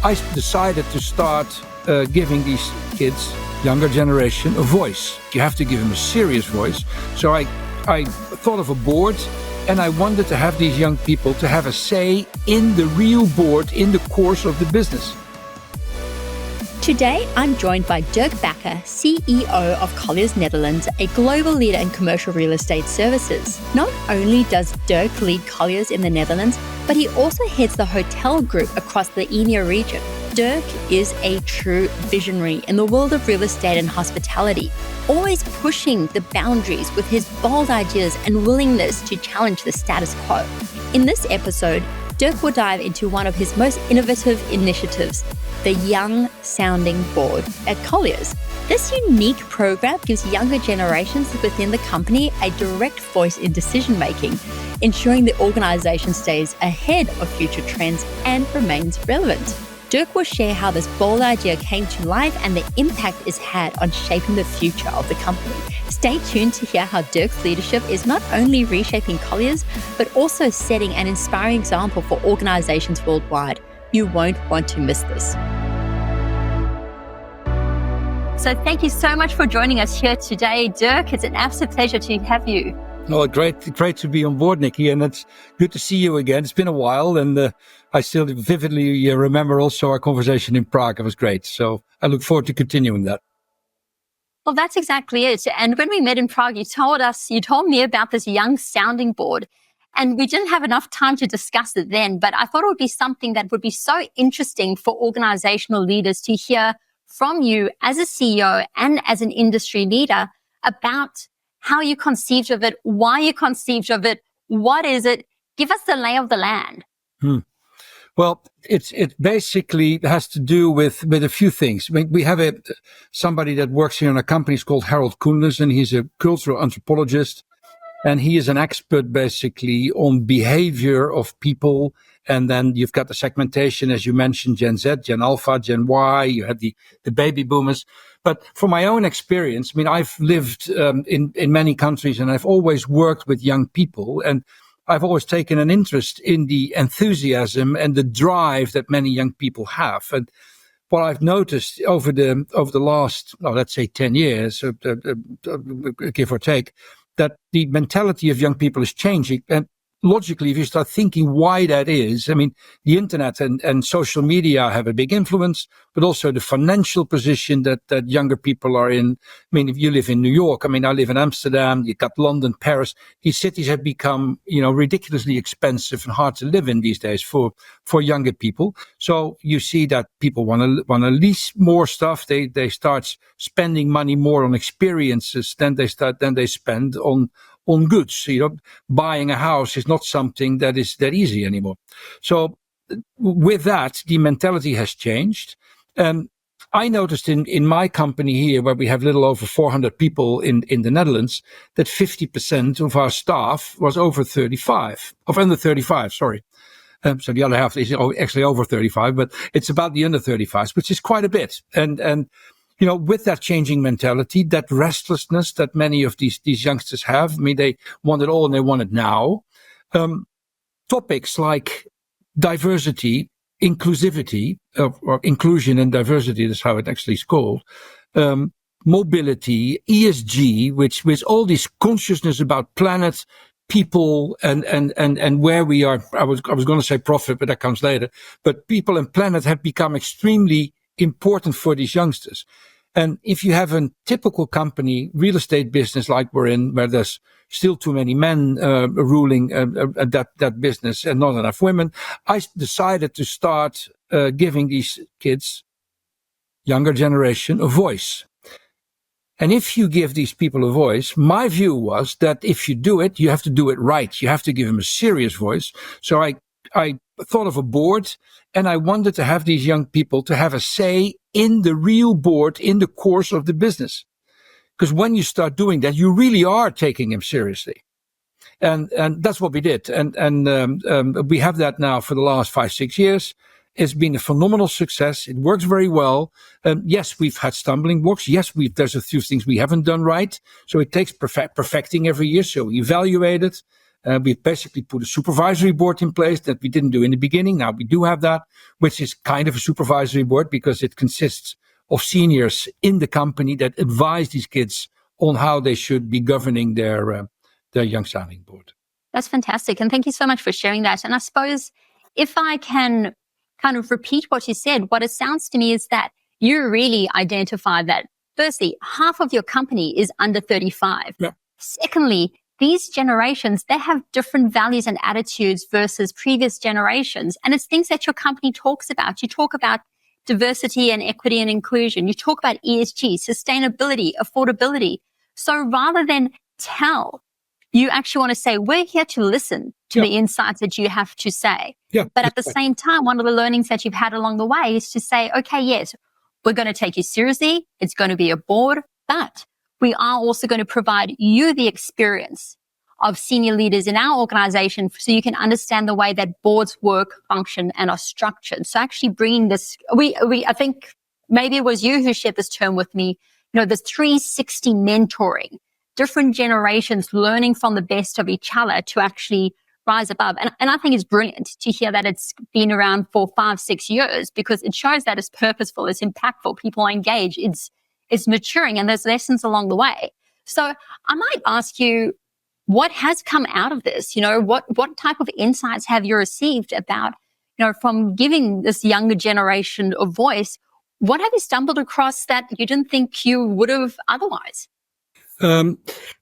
I decided to start giving these kids, younger generation, a voice. You have to give them a serious voice. So I thought of a board, and I wanted to have these young people to have a say in the real board in the course of the business. Today, I'm joined by Dirk Bakker, CEO of Colliers Netherlands, a global leader in commercial real estate services. Not only does Dirk lead Colliers in the Netherlands, but he also heads the hotel group across the EMEA region. Dirk is a true visionary in the world of real estate and hospitality, always pushing the boundaries with his bold ideas and willingness to challenge the status quo. In this episode, Dirk will dive into one of his most innovative initiatives, the Young Sounding Board at Colliers. This unique program gives younger generations within the company a direct voice in decision-making, ensuring the organization stays ahead of future trends and remains relevant. Dirk will share how this bold idea came to life and the impact it's had on shaping the future of the company. Stay tuned to hear how Dirk's leadership is not only reshaping Colliers, but also setting an inspiring example for organizations worldwide. You won't want to miss this. So thank you so much for joining us here today, Dirk. It's an absolute pleasure to have you. Oh, great to be on board, Nikki, and it's good to see you again. It's been a while, and I still vividly remember also our conversation in Prague. It was great, so I look forward to continuing that. Well, that's exactly it. And when we met in Prague, you told me about this Young Sounding Board, and we didn't have enough time to discuss it then, but I thought it would be something that would be so interesting for organizational leaders to hear from you as a CEO and as an industry leader about how you conceived of it, why you conceived of it, what is it? Give us the lay of the land. Well, it basically has to do with a few things. We have somebody that works here in a company called Harold Koenders, and he's a cultural anthropologist, and he is an expert basically on behavior of people. And then you've got the segmentation, as you mentioned, Gen Z, Gen Alpha, Gen Y, you have the baby boomers. But from my own experience, I mean, I've lived in many countries, and I've always worked with young people, and I've always taken an interest in the enthusiasm and the drive that many young people have. And what I've noticed over the last, let's say 10 years, give or take, that the mentality of young people is changing. And logically, if you start thinking why that is, I mean, the internet and social media have a big influence, but also the financial position that younger people are in. I mean, if you live in New York, I mean, I live in Amsterdam, you've got London, Paris. These cities have become, ridiculously expensive and hard to live in these days for younger people. So you see that people want to lease more stuff. They start spending money more on experiences than they spend on goods. Buying a house is not something that is that easy anymore. So with that, the mentality has changed. I noticed in my company here, where we have little over 400 people in the Netherlands, that 50% of our staff was under 35, sorry. So the other half is actually over 35, but it's about the under 35s, which is quite a bit. And with that changing mentality, that restlessness that many of these youngsters have, I mean, they want it all and they want it now. Topics like diversity, inclusivity, or inclusion and diversity, that's how it actually is called. Mobility, ESG, which with all this consciousness about planet, people, and where we are. I was going to say profit, but that comes later. But people and planet have become extremely important for these youngsters. And if you have a typical company, real estate business like we're in, where there's still too many men ruling that business and not enough women, I decided to start giving these kids, younger generation, a voice. And if you give these people a voice, my view was that if you do it, you have to do it right. You have to give them a serious voice. So I thought of a board, and I wanted to have these young people to have a say in the real board in the course of the business. Because when you start doing that, you really are taking them seriously. And that's what we did. And we have that now for the last 5-6 years. It's been a phenomenal success. It works very well. Yes, we've had stumbling blocks. Yes, there's a few things we haven't done right. So it takes perfecting every year. So we evaluate it. We basically put a supervisory board in place that we didn't do in the beginning. Now we do have that, which is kind of a supervisory board because it consists of seniors in the company that advise these kids on how they should be governing their young sounding board. That's fantastic. And thank you so much for sharing that. And I suppose if I can kind of repeat what you said, what it sounds to me is that you really identify that, firstly, half of your company is under 35. Yeah. Secondly, these generations, they have different values and attitudes versus previous generations. And it's things that your company talks about. You talk about diversity and equity and inclusion. You talk about ESG, sustainability, affordability. So rather than tell, you actually want to say, we're here to listen to the insights that you have to say. Yeah, but at the same time, one of the learnings that you've had along the way is to say, okay, yes, we're going to take you seriously. It's going to be a board, but we are also going to provide you the experience of senior leaders in our organization so you can understand the way that boards work, function, and are structured. So actually bringing this, I think maybe it was you who shared this term with me, the 360 mentoring, different generations learning from the best of each other to actually rise above. And I think it's brilliant to hear that it's been around for 5-6 years because it shows that it's purposeful, it's impactful, people are engaged, it's maturing, and there's lessons along the way. So I might ask you, what has come out of this? What type of insights have you received about, from giving this younger generation a voice? What have you stumbled across that you didn't think you would have otherwise? Well,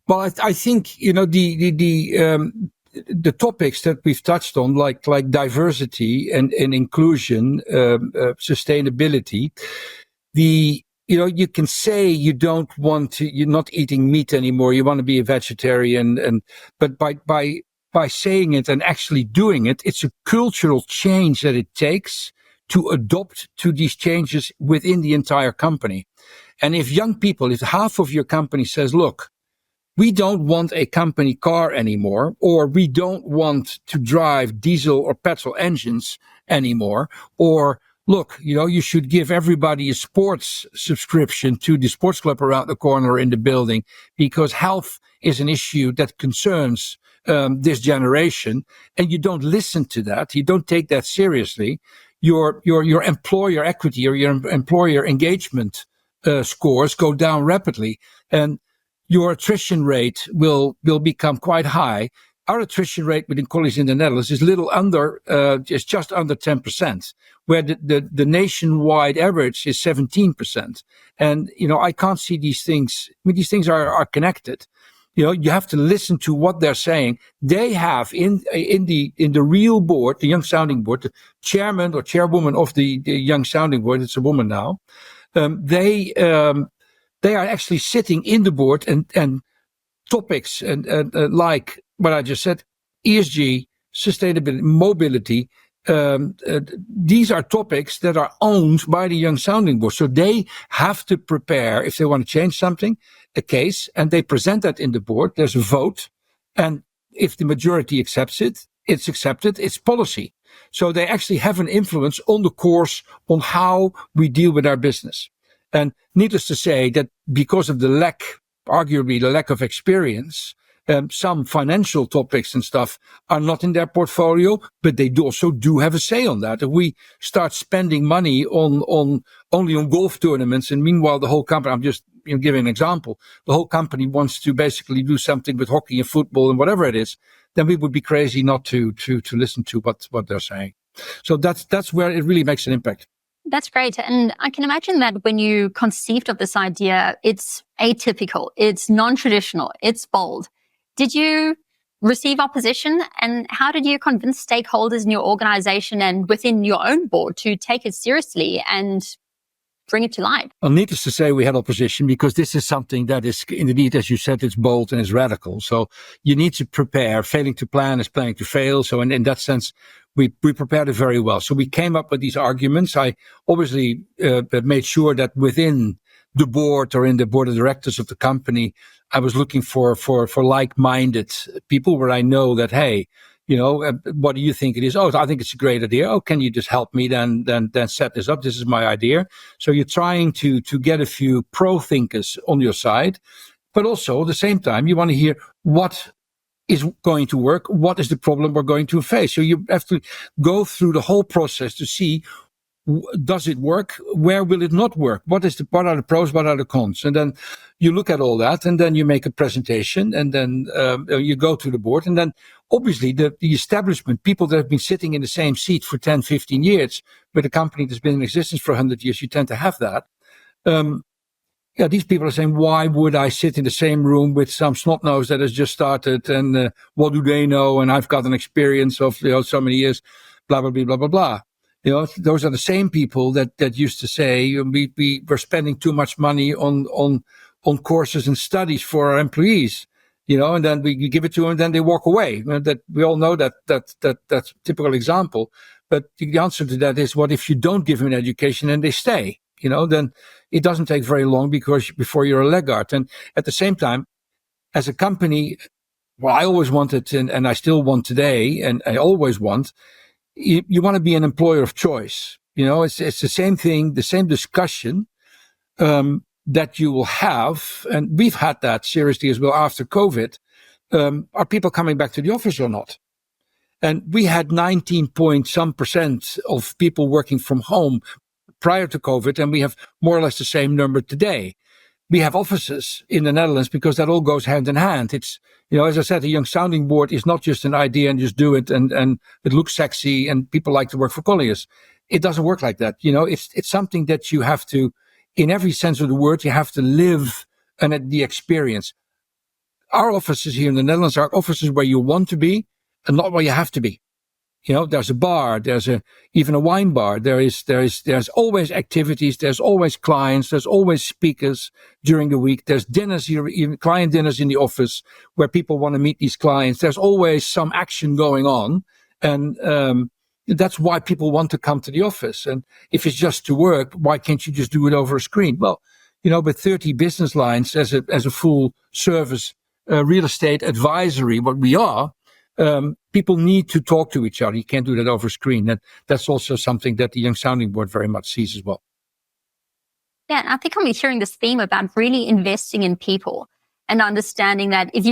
I think, the topics that we've touched on, like diversity and inclusion, sustainability, you can say you don't want to, you're not eating meat anymore, you want to be a vegetarian, but by saying it and actually doing it, it's a cultural change that it takes to adopt to these changes within the entire company. And if half of your company says, look, we don't want a company car anymore, or we don't want to drive diesel or petrol engines anymore, or look, you should give everybody a sports subscription to the sports club around the corner in the building because health is an issue that concerns this generation, and you don't listen to that, you don't take that seriously, your employer equity or your employer engagement scores go down rapidly, and your attrition rate will become quite high. Our attrition rate within colleagues in the Netherlands is just under 10%, where the nationwide average is 17%. And, I can't see these things. I mean, these things are connected. You have to listen to what they're saying. They have in the real board, the young sounding board, the chairman or chairwoman of the young sounding board, it's a woman now. They are actually sitting in the board and topics and like what I just said, ESG, sustainability, mobility. These are topics that are owned by the young sounding board. So they have to prepare, if they want to change something, a case, and they present that in the board. There's a vote. And if the majority accepts it, it's accepted, it's policy. So they actually have an influence on the course on how we deal with our business. And needless to say that because of arguably the lack of experience, some financial topics and stuff are not in their portfolio, but they also do have a say on that. If we start spending money on only on golf tournaments, and meanwhile the whole company, I'm just giving an example, the whole company wants to basically do something with hockey and football and whatever it is, then we would be crazy not to listen to what they're saying. So that's where it really makes an impact. That's great. And I can imagine that when you conceived of this idea, it's atypical, it's non-traditional, it's bold. Did you receive opposition? And how did you convince stakeholders in your organization and within your own board to take it seriously and bring it to light? Well, needless to say, we had opposition because this is something that is, indeed, as you said, it's bold and it's radical. So you need to prepare. Failing to plan is planning to fail. So in that sense, we prepared it very well. So we came up with these arguments. I obviously made sure that within the board or in the board of directors of the company, I was looking for like-minded people where I know that, hey, what do you think it is? Oh, I think it's a great idea. Oh, can you just help me then set this up? This is my idea. So you're trying to get a few pro thinkers on your side, but also at the same time, you want to hear what is going to work? What is the problem we're going to face? So you have to go through the whole process to see, does it work? Where will it not work? What are the pros? What are the cons? And then you look at all that, and then you make a presentation, and then you go to the board, and then obviously the establishment, people that have been sitting in the same seat for 10, 15 years, with a company that's been in existence for 100 years, you tend to have that. These people are saying, why would I sit in the same room with some snot-nose that has just started, and what do they know? And I've got an experience of so many years, blah, blah, blah, blah, blah, blah. Those are the same people that used to say we're spending too much money on courses and studies for our employees, and then we give it to them and then they walk away. That we all know that's a typical example. But the answer to that is, what if you don't give them an education and they stay? Then it doesn't take very long before you're a laggard. And at the same time, as a company, I always wanted, and I still want today, and I always want, you want to be an employer of choice. It's the same thing, the same discussion that you will have, and we've had that seriously as well after COVID. Are people coming back to the office or not? And we had 19% of people working from home prior to COVID, and we have more or less the same number today. We have offices in the Netherlands because that all goes hand in hand. It's, as I said, a young sounding board is not just an idea and just do it and it looks sexy and people like to work for Colliers. It doesn't work like that. It's something that you have to, in every sense of the word, you have to live and the experience. Our offices here in the Netherlands are offices where you want to be and not where you have to be. There's a bar, there's even a wine bar. There's always activities. There's always clients. There's always speakers during the week. There's dinners here, even client dinners in the office where people want to meet these clients. There's always some action going on. And, that's why people want to come to the office. And if it's just to work, why can't you just do it over a screen? Well, with 30 business lines as a full service, real estate advisory, what we are, people need to talk to each other. You can't do that over screen. And that's also something that the Young Sounding Board very much sees as well. Yeah, and I think I'm hearing this theme about really investing in people and understanding that if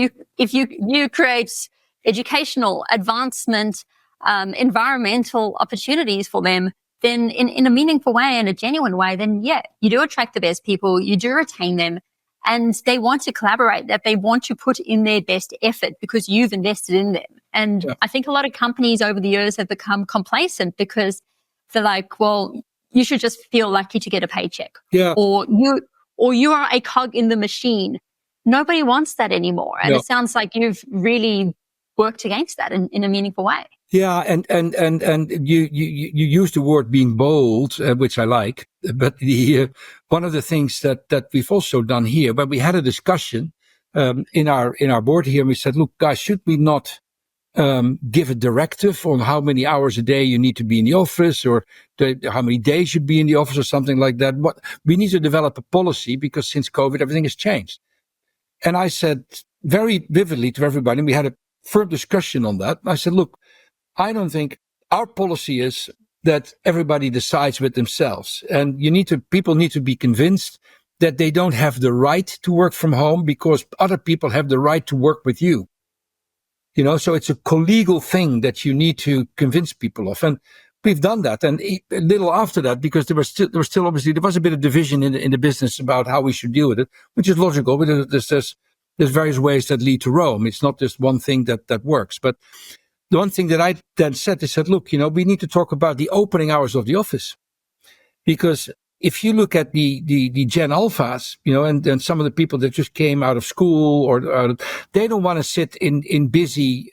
you create educational advancement, environmental opportunities for them, then in a meaningful way and a genuine way, then you do attract the best people, you do retain them. And they want to collaborate, that they want to put in their best effort because you've invested in them. And I think a lot of companies over the years have become complacent because they're like, well, you should just feel lucky to get a paycheck. Yeah. Or you are a cog in the machine. Nobody wants that anymore. And it sounds like you've really worked against that in a meaningful way. Yeah, and you use the word being bold, which I like. But one of the things that we've also done here, when we had a discussion in our board here, we said, look, guys, should we not give a directive on how many hours a day you need to be in the office, or how many days you be in the office, or something like that? What we need to develop a policy, because since COVID, everything has changed. And I said very vividly to everybody, and we had a firm discussion on that. I said, look, I don't think our policy is that everybody decides with themselves. And people need to be convinced that they don't have the right to work from home because other people have the right to work with you. So it's a collegial thing that you need to convince people of. And we've done that. And a little after that, because there was still obviously, there was a bit of division in the business about how we should deal with it, which is logical, but there's various ways that lead to Rome. It's not just one thing that works. But the one thing that I then said, look, we need to talk about the opening hours of the office. Because if you look at the Gen Alphas, and some of the people that just came out of school, or they don't want to sit in busy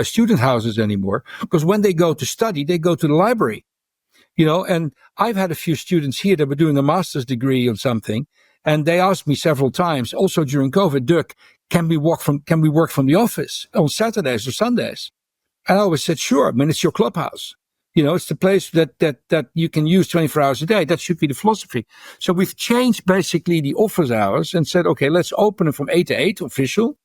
student houses anymore. Because when they go to study, they go to the library. And I've had a few students here that were doing a master's degree on something. And they asked me several times, also during COVID, Dirk, can we work from the office on Saturdays or Sundays? And I always said, sure. I mean, it's your clubhouse. It's the place that you can use 24 hours a day. That should be the philosophy. So we've changed basically the office hours and said, okay, let's open it from 8 to 8 official.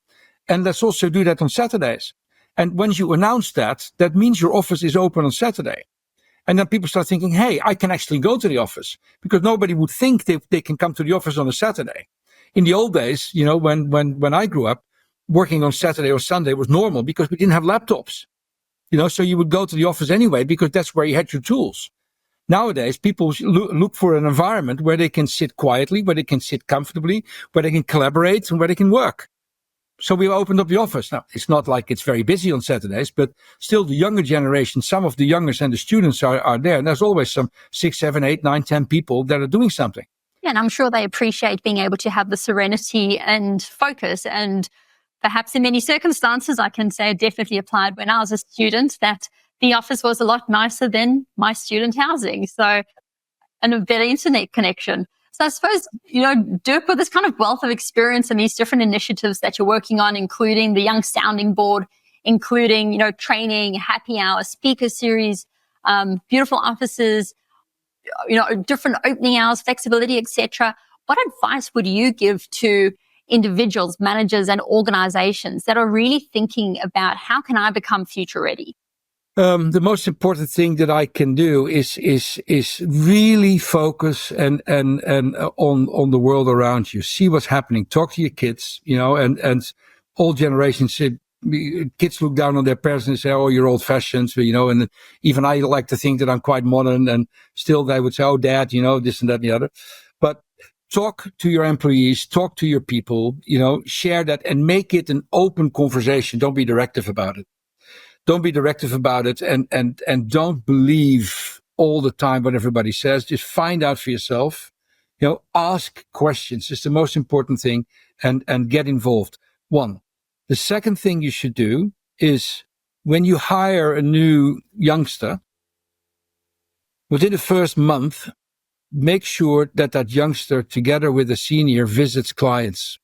And let's also do that on Saturdays. And when you announce that means your office is open on Saturday. And then people start thinking, hey, I can actually go to the office, because nobody would think they can come to the office on a Saturday. In the old days, when I grew up, working on Saturday or Sunday was normal because we didn't have laptops. So you would go to the office anyway because that's where you had your tools. Nowadays, people look for an environment where they can sit quietly, where they can sit comfortably, where they can collaborate, and where they can work. So we opened up the office. Now, it's not like it's very busy on Saturdays, but still the younger generation, some of the youngers and the students are there. And there's always some 6, 7, 8, 9, 10 people that are doing something. Yeah, and I'm sure they appreciate being able to have the serenity and focus. And perhaps in many circumstances, I can say it definitely applied when I was a student, that the office was a lot nicer than my student housing. So, and a better internet connection. So I suppose, Dirk, with this kind of wealth of experience and these different initiatives that you're working on, including the Young Sounding Board, including, training, happy hour, speaker series, beautiful offices, different opening hours, flexibility, etc. What advice would you give to individuals, managers, and organizations that are really thinking about how can I become future ready? The most important thing that I can do is really focus and on the world around you. See what's happening. Talk to your kids, and all generations. Kids look down on their parents and say, "Oh, you're old-fashioned," and even I like to think that I'm quite modern, and still they would say, "Oh, Dad, this and that and the other." But talk to your employees, talk to your people, share that and make it an open conversation. Don't be directive about it. Don't be directive about it, and don't believe all the time what everybody says. Just find out for yourself. Ask questions. It's the most important thing, and get involved. One. The second thing you should do is when you hire a new youngster, within the first month, make sure that youngster, together with a senior, visits clients.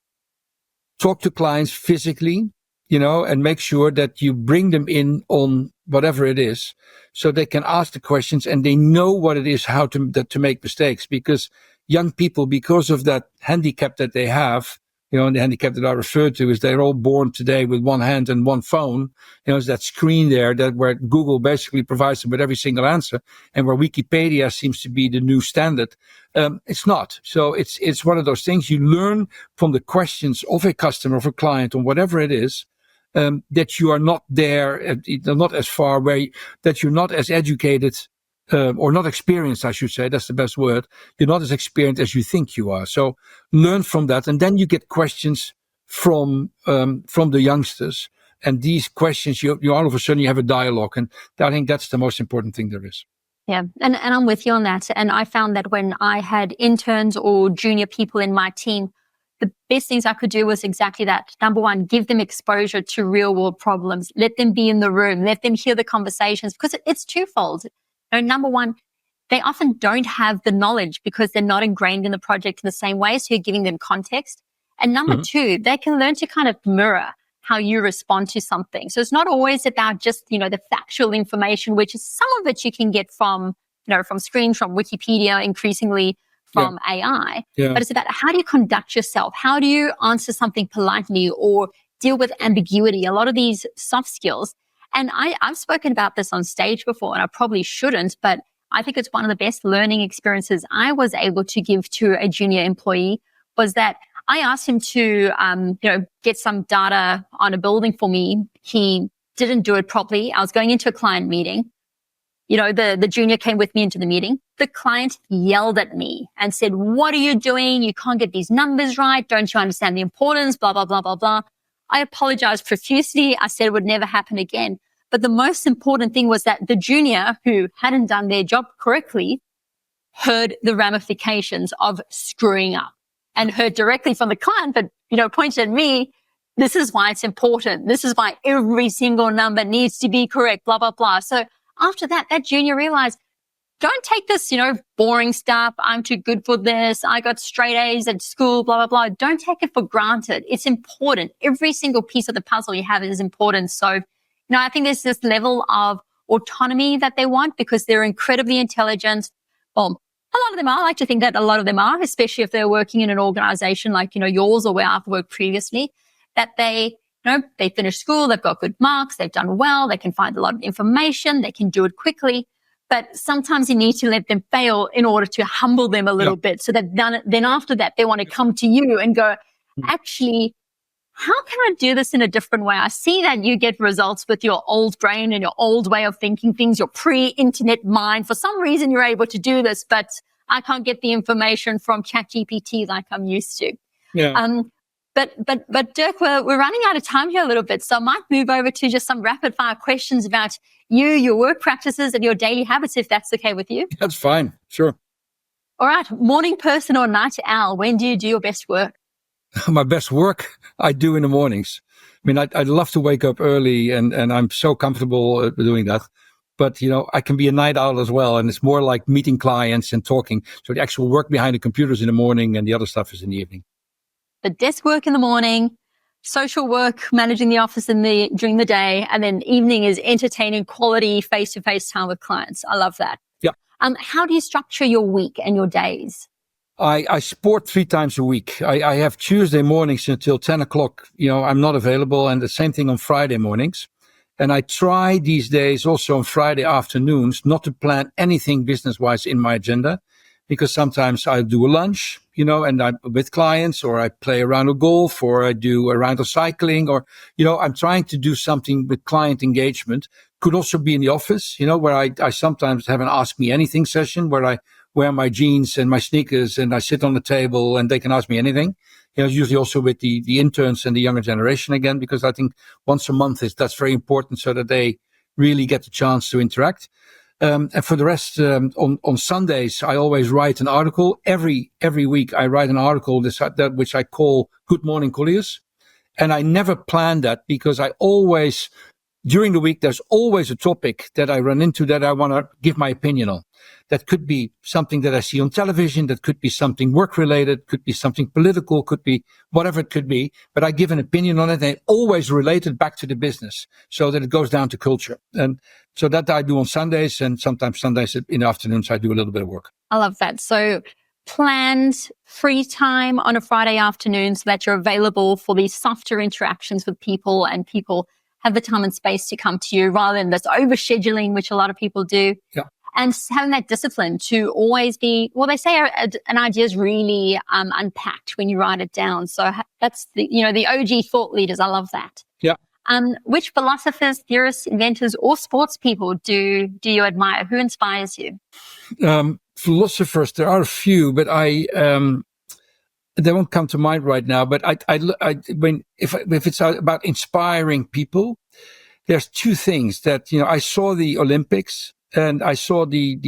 Talk to clients physically, and make sure that you bring them in on whatever it is, so they can ask the questions and they know what it is, how to make mistakes. Because young people, because of that handicap that they have, and the handicap that I refer to is they're all born today with one hand and one phone. It's that screen there where Google basically provides them with every single answer, and where Wikipedia seems to be the new standard. It's not. So it's one of those things you learn from the questions of a customer, of a client, or whatever it is. That you are not there, not as far, that you're not as educated, or not experienced, I should say. That's the best word. You're not as experienced as you think you are. So learn from that. And then you get questions from the youngsters. And these questions, you all of a sudden you have a dialogue. And I think that's the most important thing there is. Yeah. And I'm with you on that. And I found that when I had interns or junior people in my team, the best things I could do was exactly that. Number one, give them exposure to real world problems. Let them be in the room. Let them hear the conversations, because it's twofold. Number one, they often don't have the knowledge because they're not ingrained in the project in the same way. So you're giving them context. And number two, they can learn to kind of mirror how you respond to something. So it's not always about just, the factual information, which is some of it you can get from screens, from Wikipedia, increasingly from AI. Yeah. But it's about how do you conduct yourself? How do you answer something politely or deal with ambiguity? A lot of these soft skills. And I've spoken about this on stage before, and I probably shouldn't, but I think it's one of the best learning experiences I was able to give to a junior employee, was that I asked him to, get some data on a building for me. He didn't do it properly. I was going into a client meeting. The junior came with me into the meeting. The client yelled at me and said, "What are you doing? You can't get these numbers right. Don't you understand the importance? Blah, blah, blah, blah, blah." I apologized profusely. I said it would never happen again. But the most important thing was that the junior, who hadn't done their job correctly, heard the ramifications of screwing up and heard directly from the client, but, pointed at me, "This is why it's important. This is why every single number needs to be correct, blah, blah, blah." So after that junior realized, don't take this, boring stuff. I'm too good for this. I got straight A's at school, blah, blah, blah. Don't take it for granted. It's important. Every single piece of the puzzle you have is important. So, I think there's this level of autonomy that they want because they're incredibly intelligent. Well, a lot of them are. I like to think that a lot of them are, especially if they're working in an organization like, yours or where I've worked previously, that they finish school, they've got good marks, they've done well, they can find a lot of information, they can do it quickly. But sometimes you need to let them fail in order to humble them a little bit, so that then after that, they want to come to you and go, "Actually, how can I do this in a different way? I see that you get results with your old brain and your old way of thinking things, your pre-internet mind. For some reason, you're able to do this, but I can't get the information from ChatGPT like I'm used to. Yeah. But Dirk, we're running out of time here a little bit, so I might move over to just some rapid fire questions about you, your work practices, and your daily habits, if that's okay with you. That's fine. Sure. All right. Morning person or night owl? When do you do your best work? My best work I do in the mornings. I mean, I'd love to wake up early and I'm so comfortable doing that. But, I can be a night owl as well. And it's more like meeting clients and talking. So the actual work behind the computers in the morning and the other stuff is in the evening. The desk work in the morning, social work, managing the office during the day, and then evening is entertaining quality face-to-face time with clients. I love that. Yeah. How do you structure your week and your days? I sport 3 times a week. I have Tuesday mornings until 10 o'clock. I'm not available, and the same thing on Friday mornings. And I try these days also on Friday afternoons not to plan anything business-wise in my agenda, because sometimes I do a lunch, and I'm with clients, or I play a round of golf, or I do a round of cycling, or, I'm trying to do something with client engagement. Could also be in the office, where I sometimes have an Ask Me Anything session where I wear my jeans and my sneakers and I sit on the table and they can ask me anything. Usually also with the interns and the younger generation again, because I think once a month that's very important so that they really get the chance to interact. And for the rest, on Sundays, I always write an article. Every week I write an article which I call Good Morning Colliers. And I never plan that because during the week, there's always a topic that I run into that I want to give my opinion on. That could be something that I see on television. That could be something work-related, could be something political, could be whatever it could be. But I give an opinion on it and always relate it back to the business so that it goes down to culture. And so that I do on Sundays, and sometimes Sundays in the afternoons, I do a little bit of work. I love that. So planned free time on a Friday afternoon so that you're available for these softer interactions with people and people have the time and space to come to you rather than this overscheduling, which a lot of people do. Yeah. And having that discipline to always be, well, they say an idea is really unpacked when you write it down. So that's the OG thought leaders. I love that. Yeah. Which philosophers, theorists, inventors, or sports people do you admire? Who inspires you? Philosophers, there are a few, but they won't come to mind right now. But if it's about inspiring people, there's 2 things that I saw the Olympics and I saw the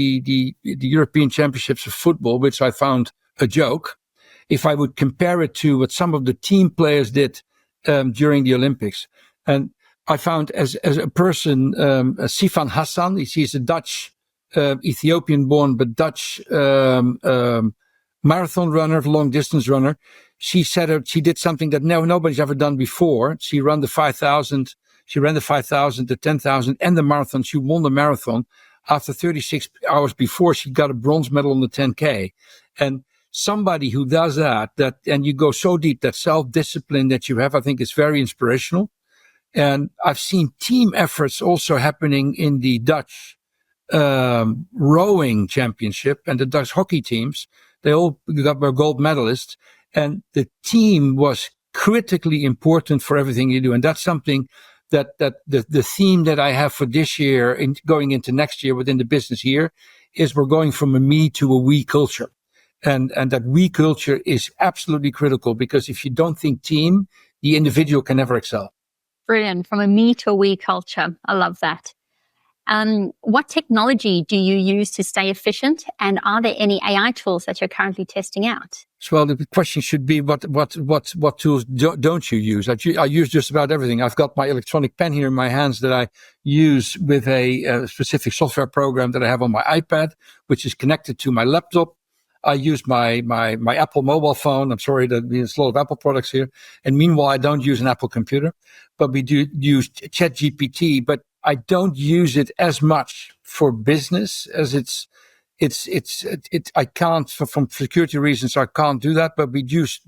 European Championships of football, which I found a joke. If I would compare it to what some of the team players did during the Olympics, and I found as a person, Sifan Hassan, he's a Dutch, Ethiopian-born but Dutch marathon runner, long distance runner. She said she did something that nobody's ever done before. She ran the 5,000. She ran the 5,000, the 10,000, and the marathon. She won the marathon after 36 hours before. She got a bronze medal on the 10K. And somebody who does that, and you go so deep, that self-discipline that you have, I think is very inspirational. And I've seen team efforts also happening in the Dutch rowing championship and the Dutch hockey teams. They all were gold medalists, and the team was critically important for everything you do. And that's something that the theme that I have for this year and going into next year within the business year is we're going from a me to a we culture. And that we culture is absolutely critical, because if you don't think team, the individual can never excel. Brilliant. From a me to a we culture. I love that. What technology do you use to stay efficient? And are there any AI tools that you're currently testing out? Well, the question should be what tools don't you use? I use just about everything. I've got my electronic pen here in my hands that I use with a specific software program that I have on my iPad, which is connected to my laptop. I use my Apple mobile phone. I'm sorry that there's a lot of Apple products here. And meanwhile, I don't use an Apple computer, but we do use ChatGPT, but I don't use it as much for business as I can't, from security reasons, I can't do that, but we use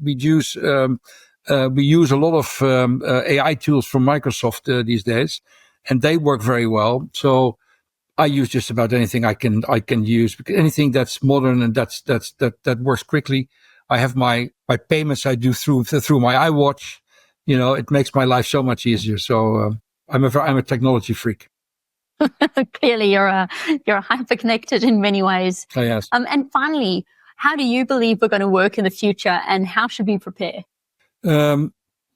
a lot of AI tools from Microsoft these days, and they work very well. So I use just about anything I can use, anything that's modern and that works quickly. I have my payments I do through my iWatch. it makes my life so much easier. So I'm a technology freak. Clearly, you're hyper-connected in many ways. Oh, yes. And finally, how do you believe we're going to work in the future, and how should we prepare? I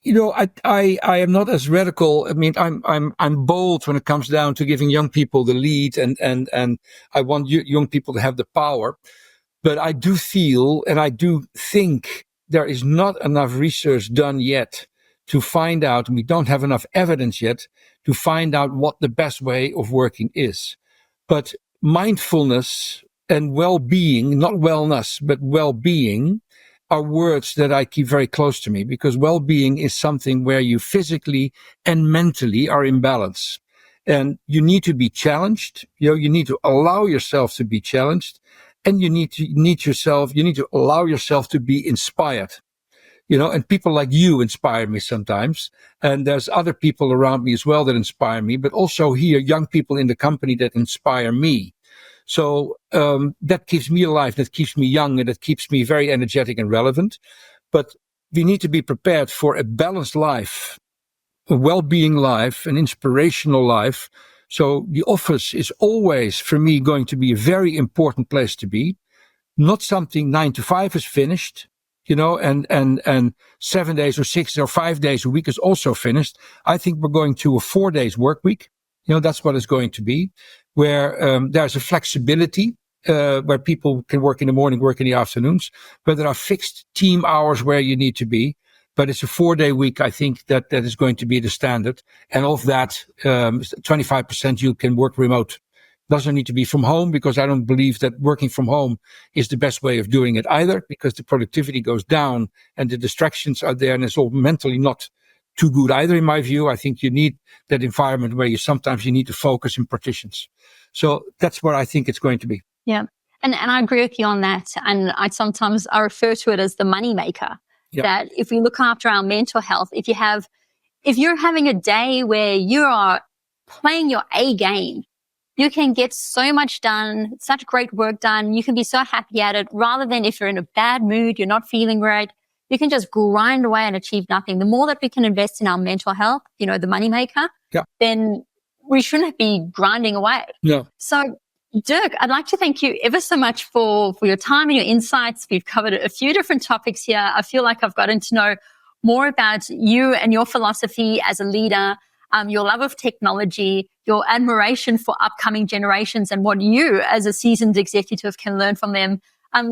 am not as radical. I mean, I'm bold when it comes down to giving young people the lead, and I want young people to have the power. But I do feel, and I do think, there is not enough research done yet to find out, and we don't have enough evidence yet to find out what the best way of working is. But mindfulness and well-being, not wellness, but well-being, are words that I keep very close to me, because well-being is something where you physically and mentally are in balance. And you need to be challenged. You need to allow yourself to be challenged, and you need to allow yourself to be inspired. And people like you inspire me sometimes. And there's other people around me as well that inspire me, but also here, young people in the company that inspire me. So that keeps me alive, that keeps me young, and that keeps me very energetic and relevant. But we need to be prepared for a balanced life, a well-being life, an inspirational life. So the office is always, for me, going to be a very important place to be. Not something 9 to 5 is finished, and 7 days or 6 or 5 days a week is also finished. I think we're going to a 4 days work week. That's what it's going to be, where there's a flexibility, where people can work in the morning, work in the afternoons, but there are fixed team hours where you need to be. But it's a 4-day week. I think that is going to be the standard. And of that, 25% you can work remote. Doesn't need to be from home, because I don't believe that working from home is the best way of doing it either, because the productivity goes down and the distractions are there, and it's all mentally not too good either, in my view. I think you need that environment where you need to focus in partitions. So that's what I think it's going to be. Yeah. And I agree with you on that. And I refer to it as the money maker. Yeah. That if we look after our mental health, if you're having a day where you are playing your A game, you can get so much done, such great work done. You can be so happy at it, rather than if you're in a bad mood, you're not feeling great, you can just grind away and achieve nothing. The more that we can invest in our mental health, the money maker, then we shouldn't be grinding away. Yeah. So, Dirk, I'd like to thank you ever so much for your time and your insights. We've covered a few different topics here. I feel like I've gotten to know more about you and your philosophy as a leader, your love of technology, your admiration for upcoming generations, and what you as a seasoned executive can learn from them.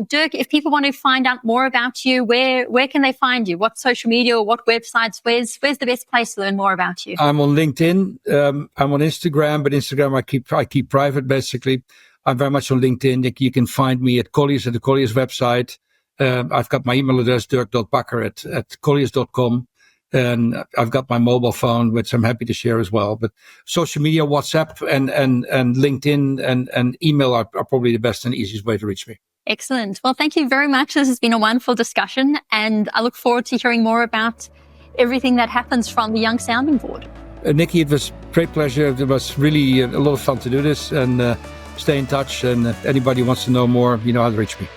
Dirk, if people want to find out more about you, where can they find you? What social media or what websites? Where's the best place to learn more about you? I'm on LinkedIn. I'm on Instagram, but Instagram I keep private, basically. I'm very much on LinkedIn. You can find me at Colliers, at the Colliers website. I've got my email address, dirk.bakker at colliers.com. And I've got my mobile phone, which I'm happy to share as well. But social media, WhatsApp and LinkedIn and email are probably the best and easiest way to reach me. Excellent. Well, thank you very much. This has been a wonderful discussion, and I look forward to hearing more about everything that happens from the Young Sounding Board. Nikki, it was a great pleasure. It was really a lot of fun to do this, and stay in touch. And if anybody wants to know more, you know how to reach me.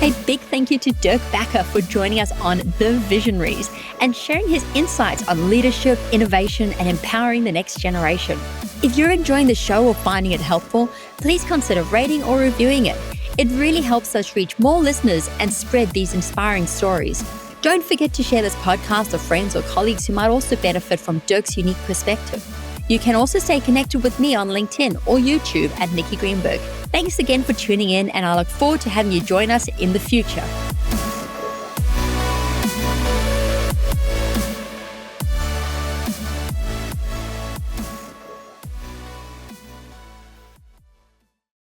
A big thank you to Dirk Bakker for joining us on The Visionaries and sharing his insights on leadership, innovation, and empowering the next generation. If you're enjoying the show or finding it helpful, please consider rating or reviewing it. It really helps us reach more listeners and spread these inspiring stories. Don't forget to share this podcast with friends or colleagues who might also benefit from Dirk's unique perspective. You can also stay connected with me on LinkedIn or YouTube at Nikki Greenberg. Thanks again for tuning in, and I look forward to having you join us in the future.